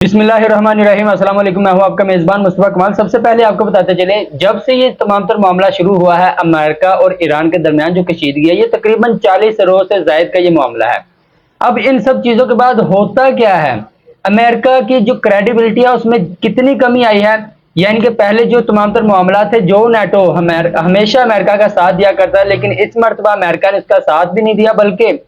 بسم اللہ الرحمن الرحیم۔ السلام علیکم، میں ہوں آپ کا میزبان مصطفیٰ کمال۔ سب سے پہلے آپ کو بتاتے چلے، جب سے یہ تمام تر معاملہ شروع ہوا ہے امریکہ اور ایران کے درمیان جو کشیدگی ہے، یہ تقریباً 40 روز سے زائد کا یہ معاملہ ہے۔ اب ان سب چیزوں کے بعد ہوتا کیا ہے، امریکہ کی جو کریڈیبلٹی ہے اس میں کتنی کمی آئی ہے۔ یعنی کہ پہلے جو تمام تر معاملات تھے، جو نیٹو ہمیشہ امریکہ کا ساتھ دیا کرتا ہے، لیکن اس مرتبہ امریکہ نے اس کا ساتھ بھی نہیں دیا، بلکہ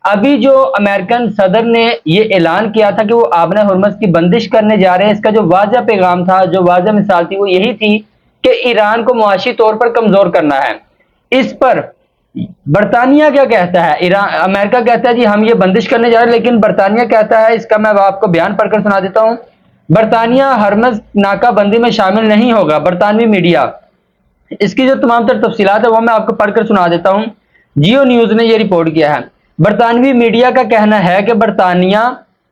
ابھی جو امریکن صدر نے یہ اعلان کیا تھا کہ وہ آبنہ ہرمز کی بندش کرنے جا رہے ہیں، اس کا جو واضح پیغام تھا، جو واضح مثال تھی، وہ یہی تھی کہ ایران کو معاشی طور پر کمزور کرنا ہے۔ اس پر برطانیہ کیا کہتا ہے؟ امریکہ کہتا ہے جی ہم یہ بندش کرنے جا رہے ہیں، لیکن برطانیہ کہتا ہے، اس کا میں آپ کو بیان پڑھ کر سنا دیتا ہوں۔ برطانیہ ہرمز ناکہ بندی میں شامل نہیں ہوگا۔ برطانوی میڈیا، اس کی جو تمام تر تفصیلات ہے وہ میں آپ کو پڑھ کر سنا دیتا ہوں۔ جیو نیوز نے یہ رپورٹ کیا ہے۔ برطانوی میڈیا کا کہنا ہے کہ برطانیہ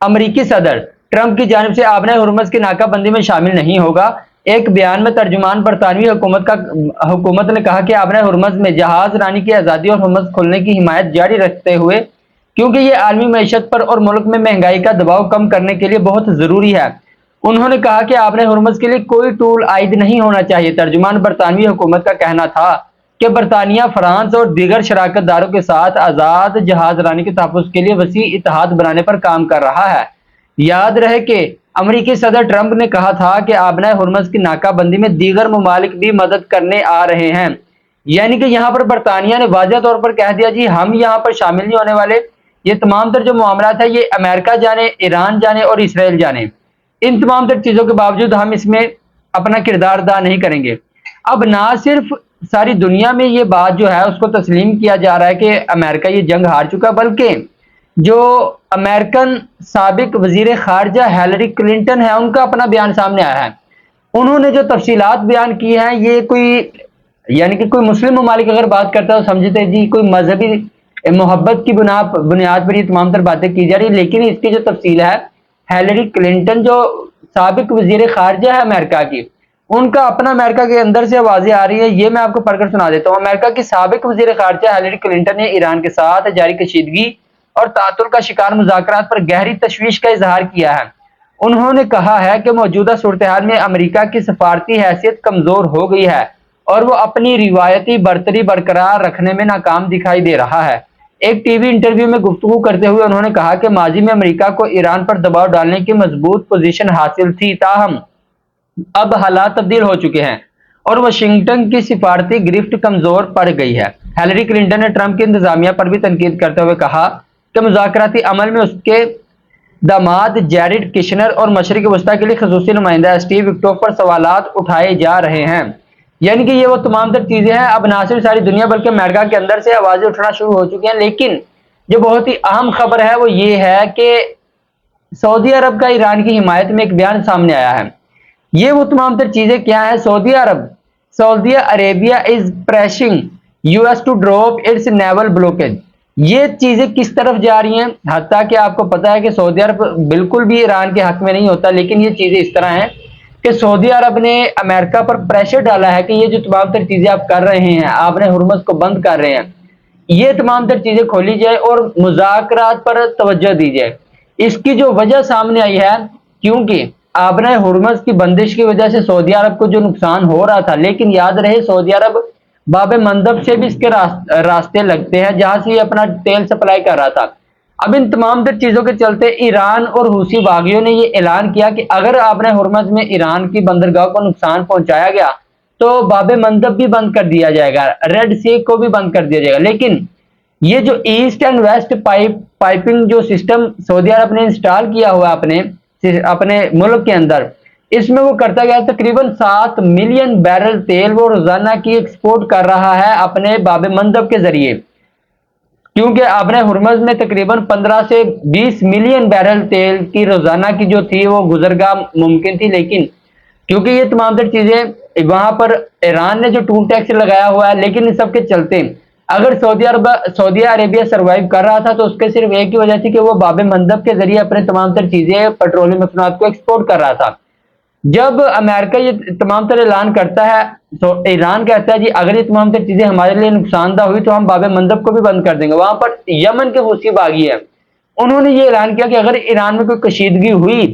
امریکی صدر ٹرمپ کی جانب سے آبنہ ہرمز کی ناکہ بندی میں شامل نہیں ہوگا۔ ایک بیان میں ترجمان برطانوی حکومت نے کہا کہ آبنہ ہرمز میں جہاز رانی کی آزادی اور ہرمز کھولنے کی حمایت جاری رکھتے ہوئے، کیونکہ یہ عالمی معیشت پر اور ملک میں مہنگائی کا دباؤ کم کرنے کے لیے بہت ضروری ہے۔ انہوں نے کہا کہ آبنہ ہرمز کے لیے کوئی ٹول عائد نہیں ہونا چاہیے۔ ترجمان برطانوی حکومت کا کہنا تھا کہ برطانیہ فرانس اور دیگر شراکت داروں کے ساتھ آزاد جہاز رانی کے تحفظ کے لیے وسیع اتحاد بنانے پر کام کر رہا ہے۔ یاد رہے کہ امریکی صدر ٹرمپ نے کہا تھا کہ آبنہ ہرمز کی ناکہ بندی میں دیگر ممالک بھی مدد کرنے آ رہے ہیں۔ یعنی کہ یہاں پر برطانیہ نے واضح طور پر کہہ دیا جی ہم یہاں پر شامل نہیں ہونے والے۔ یہ تمام تر جو معاملات ہیں، یہ امریکہ جانے، ایران جانے اور اسرائیل جانے، ان تمام تر چیزوں کے باوجود ہم اس میں اپنا کردار ادا نہیں کریں گے۔ اب نہ صرف ساری دنیا میں یہ بات جو ہے اس کو تسلیم کیا جا رہا ہے کہ امریکہ یہ جنگ ہار چکا، بلکہ جو امریکن سابق وزیر خارجہ ہیلری کلنٹن ہے، ان کا اپنا بیان سامنے آیا ہے۔ انہوں نے جو تفصیلات بیان کی ہیں، یہ یعنی کہ کوئی مسلم ممالک اگر بات کرتا ہے تو سمجھتے ہیں جی کوئی مذہبی محبت کی بنیاد پر یہ تمام تر باتیں کی جا رہی، لیکن اس کی جو تفصیل ہے، ہیلری کلنٹن جو سابق وزیر خارجہ ہے امریکہ کی، ان کا اپنا امریکہ کے اندر سے آوازیں آ رہی ہیں، یہ میں آپ کو پڑھ کر سنا دیتا ہوں۔ امریکہ کی سابق وزیر خارجہ ہیلری کلنٹن نے ایران کے ساتھ جاری کشیدگی اور تعطل کا شکار مذاکرات پر گہری تشویش کا اظہار کیا ہے۔ انہوں نے کہا ہے کہ موجودہ صورتحال میں امریکہ کی سفارتی حیثیت کمزور ہو گئی ہے اور وہ اپنی روایتی برتری برقرار رکھنے میں ناکام دکھائی دے رہا ہے۔ ایک ٹی وی انٹرویو میں گفتگو کرتے ہوئے انہوں نے کہا کہ ماضی میں امریکہ کو ایران پر دباؤ ڈالنے کی مضبوط پوزیشن حاصل تھی، تاہم اب حالات تبدیل ہو چکے ہیں اور واشنگٹن کی سفارتی گرفت کمزور پڑ گئی ہے۔ ہیلری کلنٹن نے ٹرمپ کی انتظامیہ پر بھی تنقید کرتے ہوئے کہا کہ مذاکراتی عمل میں اس کے داماد جیریڈ کشنر اور مشرق وسطی کے لیے خصوصی نمائندہ اسٹیو وٹکوف پر سوالات اٹھائے جا رہے ہیں۔ یعنی کہ یہ وہ تمام تر چیزیں ہیں، اب نہ صرف ساری دنیا بلکہ امریکہ کے اندر سے آوازیں اٹھنا شروع ہو چکی ہیں۔ لیکن جو بہت ہی اہم خبر ہے وہ یہ ہے کہ سعودی عرب کا ایران کی حمایت میں ایک بیان سامنے آیا ہے۔ یہ وہ تمام تر چیزیں کیا ہیں؟ Saudi Arabia is pressuring U S to drop its naval blockage. یہ چیزیں کس طرف جا رہی ہیں؟ حتیٰ کہ آپ کو پتا ہے کہ سعودی عرب بالکل بھی ایران کے حق میں نہیں ہوتا، لیکن یہ چیزیں اس طرح ہیں کہ سعودی عرب نے امریکہ پر پریشر ڈالا ہے کہ یہ جو تمام تر چیزیں آپ کر رہے ہیں، آپ نے ہرمز کو بند کر رہے ہیں، یہ تمام تر چیزیں کھولی جائے اور مذاکرات پر توجہ دی جائے۔ اس کی جو وجہ سامنے آئی ہے، کیونکہ آبنہ ہرمز کی بندش کی وجہ سے سعودی عرب کو جو نقصان ہو رہا تھا، لیکن یاد رہے سعودی عرب باب مندب سے بھی اس کے راستے لگتے ہیں جہاں سے یہ اپنا تیل سپلائی کر رہا تھا۔ اب ان تمام تر چیزوں کے چلتے ایران اور حوثی باغیوں نے یہ اعلان کیا کہ اگر آبنہ ہرمز میں ایران کی بندرگاہ کو نقصان پہنچایا گیا تو باب مندب بھی بند کر دیا جائے گا، ریڈ سی کو بھی بند کر دیا جائے گا۔ لیکن یہ جو ایسٹ اینڈ ویسٹ پائپنگ جو سسٹم سعودی عرب نے انسٹال کیا ہوا اپنے ملک کے اندر، اس میں وہ کرتا گیا تقریباً 7 ملین بیرل تیل وہ روزانہ کی ایکسپورٹ کر رہا ہے اپنے باب مندب کے ذریعے، کیونکہ آبنہ ہرمز میں تقریباً 15 سے 20 ملین بیرل تیل کی روزانہ کی جو تھی وہ گزرگاہ ممکن تھی، لیکن کیونکہ یہ تمام تر چیزیں وہاں پر ایران نے جو ٹول ٹیکس لگایا ہوا ہے، لیکن ان سب کے چلتے اگر سعودی عربیہ سروائیو کر رہا تھا تو اس کے صرف ایک ہی وجہ تھی کہ وہ باب مندب کے ذریعے اپنے تمام تر چیزیں پیٹرولیم مصنوعات کو ایکسپورٹ کر رہا تھا۔ جب امریکہ یہ تمام تر اعلان کرتا ہے تو ایران کہتا ہے جی اگر یہ تمام تر چیزیں ہمارے لیے نقصان دہ ہوئی تو ہم باب مندب کو بھی بند کر دیں گے۔ وہاں پر یمن کے حوثی باغی ہیں، انہوں نے یہ اعلان کیا کہ اگر ایران میں کوئی کشیدگی ہوئی